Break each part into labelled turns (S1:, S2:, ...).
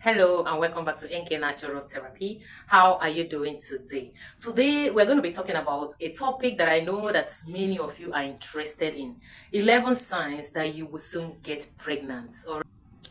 S1: Hello and welcome back to NK Natural Therapy. How are you doing today? Today we're going to be talking about a topic that I know that many of you are interested in. 11 signs that you will soon get pregnant.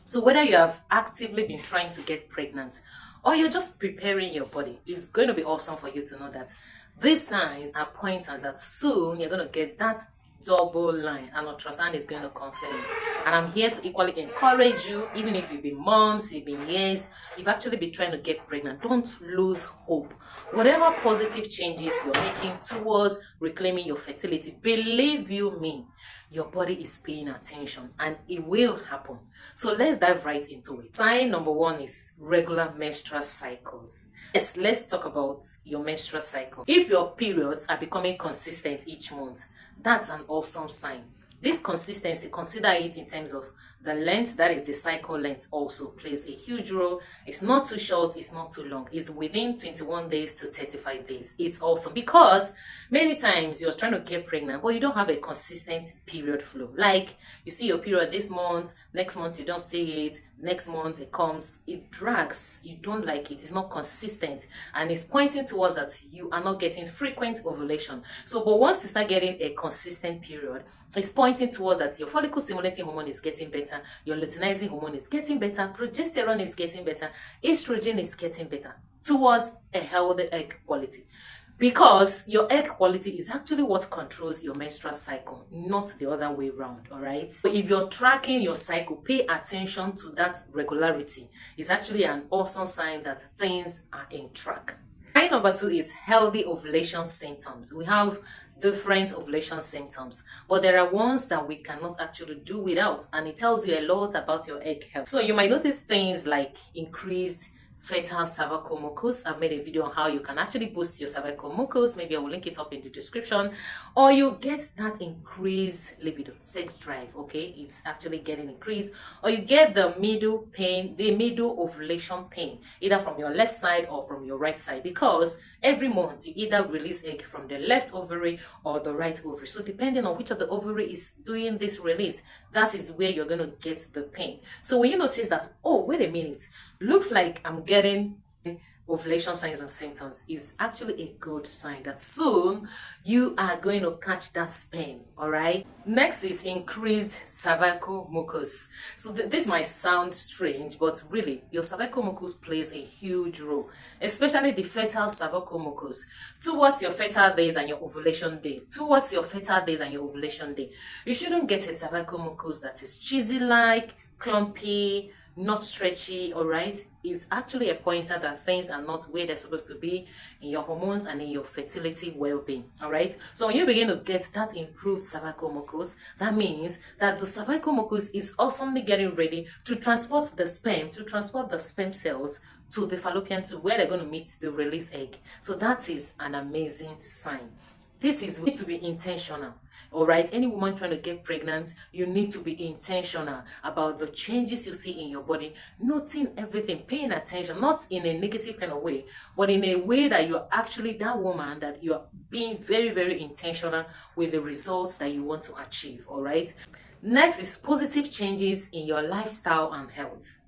S1: So whether you have actively been trying to get pregnant or you're just preparing your body, it's going to be awesome for you to know that these signs are pointers that soon you're going to get that double line and ultrasound is going to confirm it. And I'm here to equally encourage you, even if you've been months, you've been years, you've actually been trying to get pregnant. Don't lose hope. Whatever positive changes you're making towards reclaiming your fertility, believe you me, your body is paying attention and it will happen. So let's dive right into it. Sign number one is regular menstrual cycles. Yes, let's talk about your menstrual cycle. If your periods are becoming consistent each month, that's an awesome sign. This consistency, consider it in terms of the length, that is the cycle length, also plays a huge role. It's not too short, it's not too long. It's within 21 days to 35 days. It's awesome because many times you're trying to get pregnant, but you don't have a consistent period flow. Like you see your period this month, next month you don't see it, next month it comes, it drags, you don't like it, it's not consistent, and it's pointing towards that you are not getting frequent ovulation. So, but once you start getting a consistent period, it's pointing towards that your follicle stimulating hormone is getting better, your luteinizing hormone is getting better, progesterone is getting better, estrogen is getting better towards a healthy egg quality. Because your egg quality is actually what controls your menstrual cycle, not the other way around, all right? So if you're tracking your cycle, pay attention to that regularity. It's actually an awesome sign that things are in track. Sign number two is healthy ovulation symptoms. We have different ovulation symptoms, but there are ones that we cannot actually do without, and it tells you a lot about your egg health. So you might notice things like increased fertile cervical mucus. I've made a video on how you can actually boost your cervical mucus. Maybe I will link it up in the description. Or you get that increased libido, sex drive, okay? It's actually getting increased. Or you get the middle pain, the middle ovulation pain, either from your left side or from your right side, because every month you either release egg from the left ovary or the right ovary. So depending on which of the ovary is doing this release, that is where you're going to get the pain. So when you notice that, oh, wait a minute, looks like I'm getting ovulation signs and symptoms, is actually a good sign that soon you are going to catch that sperm. All right, next is increased cervical mucus. So this might sound strange, but really your cervical mucus plays a huge role, especially the fertile cervical mucus towards your fertile days and your ovulation day. Towards your fertile days and your ovulation day, you shouldn't get a cervical mucus that is cheesy like, clumpy, not stretchy. All right, it's actually a pointer that things are not where they're supposed to be in your hormones and in your fertility well-being. All right, so when you begin to get that improved cervical mucus, that means that the cervical mucus is awesomely getting ready to transport the sperm cells to the fallopian tube where they're going to meet the release egg. So that is an amazing sign. This is need to be intentional. All right, any woman trying to get pregnant, you need to be intentional about the changes you see in your body, noting everything, paying attention, not in a negative kind of way, but in a way that you're actually that woman, that you're being very, very intentional with the results that you want to achieve. All right. Next is positive changes in your lifestyle and health.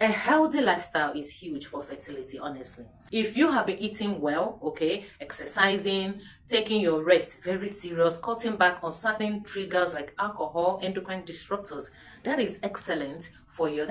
S1: A healthy lifestyle is huge for fertility, honestly. If you have been eating well, okay, exercising, taking your rest very serious, cutting back on certain triggers like alcohol, endocrine disruptors, that is excellent for your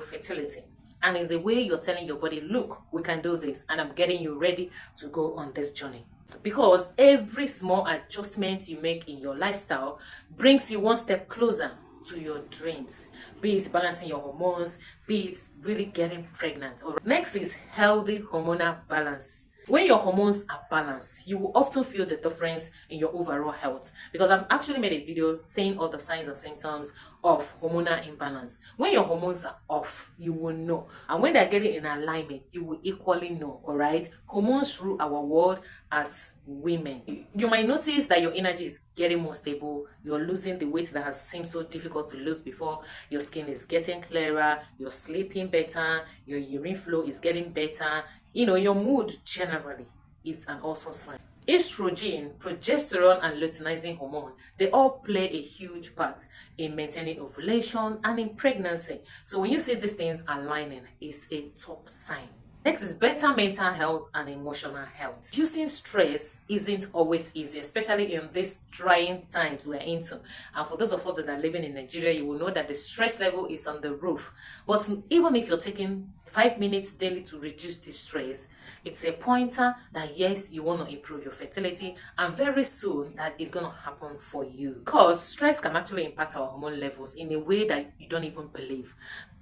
S1: fertility. And it's a way you're telling your body, look, we can do this, and I'm getting you ready to go on this journey. Because every small adjustment you make in your lifestyle brings you one step closer to your dreams, be it balancing your hormones, be it really getting pregnant. Next is healthy hormonal balance. When your hormones are balanced, you will often feel the difference in your overall health, because I've actually made a video saying all the signs and symptoms of hormonal imbalance. When your hormones are off, you will know, and when they're getting in alignment, you will equally know. All right, hormones rule our world as women. You might notice that your energy is getting more stable, you're losing the weight that has seemed so difficult to lose before, your skin is getting clearer, you're sleeping better, your urine flow is getting better. You know, your mood generally is an awesome sign. Estrogen, progesterone, and luteinizing hormone, they all play a huge part in maintaining ovulation and in pregnancy. So when you see these things aligning, it's a top sign. Next is better mental health and emotional health. Reducing stress isn't always easy, especially in these trying times we're into. And for those of us that are living in Nigeria, you will know that the stress level is on the roof. But even if you're taking 5 minutes daily to reduce the stress, it's a pointer that yes, you want to improve your fertility, and very soon that is going to happen for you. Because stress can actually impact our hormone levels in a way that you don't even believe.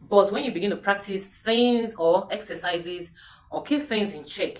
S1: But when you begin to practice things or exercises or keep things in check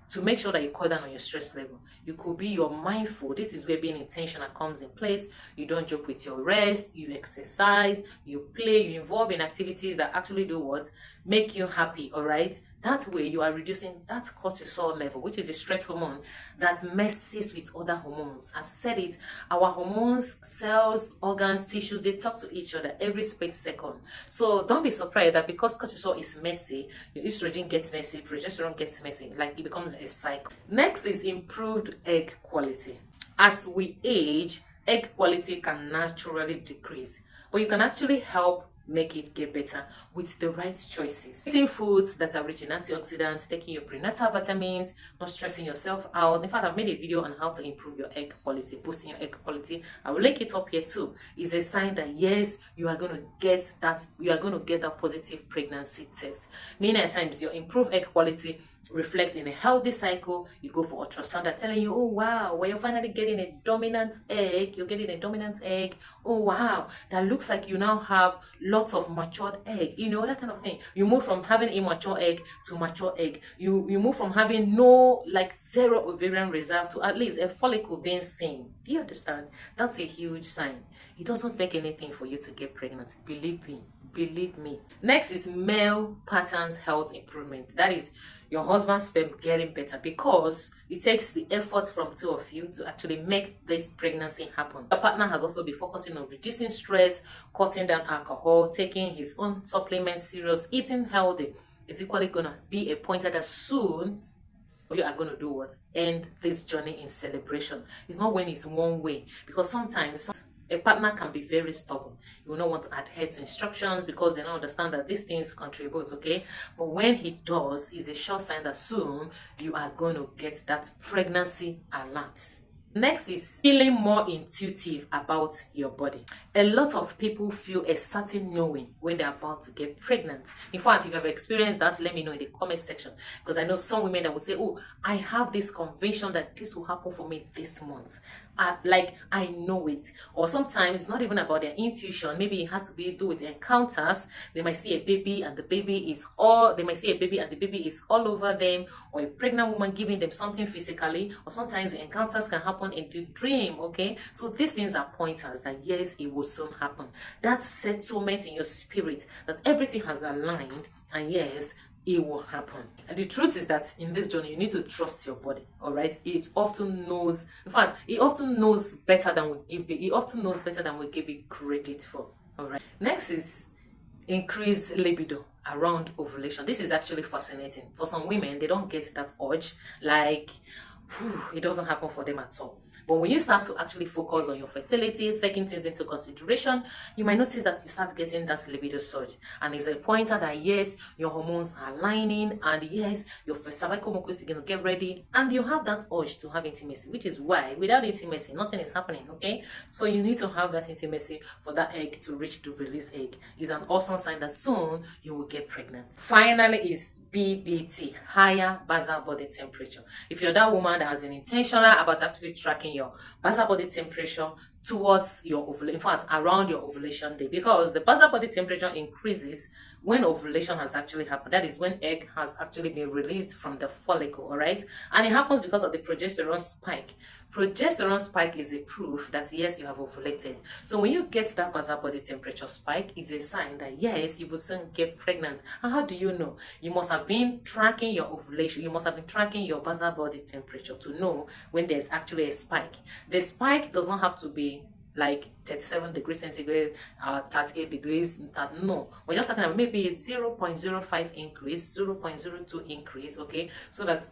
S1: to make sure that you cut down on your stress level, you could be you're mindful. This is where being intentional comes in place. You don't joke with your rest, you exercise, you play, you involve in activities that actually do what? Make you happy, all right? That way you are reducing that cortisol level, which is a stress hormone that messes with other hormones. I've said it, our hormones, cells, organs, tissues, they talk to each other every split second. So don't be surprised that because cortisol is messy, your estrogen gets messy, progesterone gets messy, like it becomes a cycle. Next is improved egg quality. As we age, egg quality can naturally decrease, but you can actually help make it get better with the right choices. Eating foods that are rich in antioxidants, taking your prenatal vitamins, not stressing yourself out. In fact, I've made a video on how to improve your egg quality, boosting your egg quality. I will link it up here too. It's a sign that yes, you are going to get that positive pregnancy test. Many times your improved egg quality reflect in a healthy cycle. You go for ultrasound, they're telling you, oh wow, well, you're finally getting a dominant egg. You're getting a dominant egg. Oh wow, that looks like you now have lots of matured egg, you know, that kind of thing. You move from having immature egg to mature egg. You move from having no, like, zero ovarian reserve to at least a follicle being seen. Do you understand? That's a huge sign. It doesn't take anything for you to get pregnant. Believe me. Believe me. Next is male patterns health improvement. That is your husband's sperm getting better, because it takes the effort from two of you to actually make this pregnancy happen. Your partner has also been focusing on reducing stress, cutting down alcohol, taking his own supplements serious, eating healthy. It's equally gonna be a pointer that soon you are going to do what? End this journey in celebration. It's not when it's one way, because sometimes a partner can be very stubborn. You will not want to adhere to instructions because they don't understand that these things contribute, okay? But when he does, it's a sure sign that soon you are going to get that pregnancy alert. Next is feeling more intuitive about your body. A lot of people feel a certain knowing when they're about to get pregnant. In fact, if you have experienced that, let me know in the comment section, because I know some women that will say, oh, I have this conviction that this will happen for me this month. I know it. Or sometimes it's not even about their intuition. Maybe it has to do with encounters. They might see a baby and the baby is all over them, or a pregnant woman giving them something physically, or sometimes the encounters can happen in the dream, okay? So these things are pointers that yes, it will soon happen. That settlement in your spirit that everything has aligned, and yes, it will happen. And the truth is that in this journey, you need to trust your body, all right? It often knows, in fact, it often knows better than we give it. It often knows better than we give it credit for, all right? Next is increased libido around ovulation. This is actually fascinating. For some women, they don't get that urge, like, it doesn't happen for them at all. But when you start to actually focus on your fertility, taking things into consideration, you might notice that you start getting that libido surge. And it's a pointer that yes, your hormones are aligning, and yes, your cervical mucus is going to get ready, and you have that urge to have intimacy, which is why without intimacy, nothing is happening, okay? So you need to have that intimacy for that egg to reach the release egg. It's an awesome sign that soon you will get pregnant. Finally is BBT, higher basal body temperature. If you're that woman that has been intentional about actually tracking your basal body temperature towards your ovulation, in fact around your ovulation day, because the basal body temperature increases when ovulation has actually happened. That is when egg has actually been released from the follicle, all right? And it happens because of the progesterone spike. Progesterone spike is a proof that yes, you have ovulated. So when you get that basal body temperature spike, it's a sign that yes, you will soon get pregnant. And how do you know? You must have been tracking your ovulation. You must have been tracking your basal body temperature to know when there's actually a spike. The spike does not have to be like 37 degrees centigrade, 38 degrees, no. We're just talking about maybe 0.05 increase, 0.02 increase, okay? So that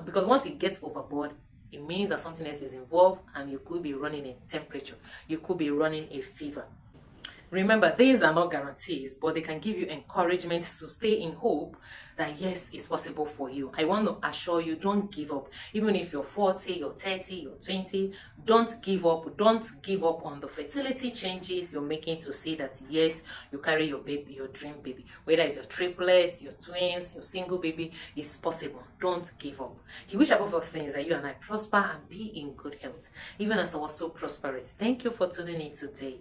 S1: because once it gets overboard, it means that something else is involved, and you could be running a temperature, you could be running a fever. Remember, these are not guarantees, but they can give you encouragement to stay in hope that yes, it's possible for you. I want to assure you, don't give up. Even if you're 40, you're 30, you're 20, don't give up. Don't give up on the fertility changes you're making to see that yes, you carry your baby, your dream baby. Whether it's your triplets, your twins, your single baby, it's possible. Don't give up. He wish above all things that you and I prosper and be in good health, even as I was so prosperous. Thank you for tuning in today.